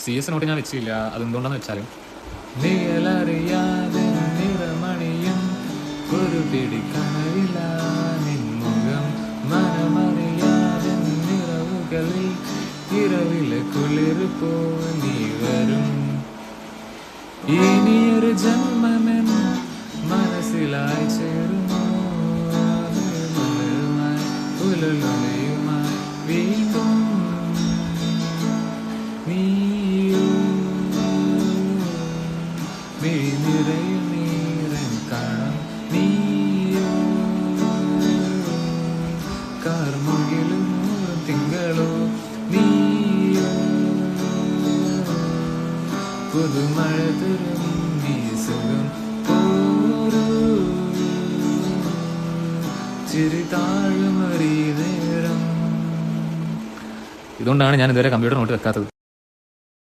CS not ഞാൻ വെച്ചില്ല. അതെന്തുകൊണ്ടാന്ന് വെച്ചാൽ നിഴലറിയാതെ നിറമണിയും ഒരു പിടി കനവില നിൻമുഖം മനമറിയാതെ നിറവുകളിൽ ഇരവിലെ കുളിർ പോ നീ വരും ഇനിയൊരു ജന്മമെൻ മനസ്സിലായി ചേരുമോ ഉലയുമായി വീണ്ടും നീയോ നിറയും നീരൻ കാണാം നീയോ കാർമുകിലും തിങ്കളോ നീയോ പുതുമഴ തരും നീ സുഖം പോരൂ ചിരി താഴുമറി നേരം. ഇതുകൊണ്ടാണ് ഞാൻ ഇതുവരെ കമ്പ്യൂട്ടർ നോട്ട് വെക്കാത്തത്.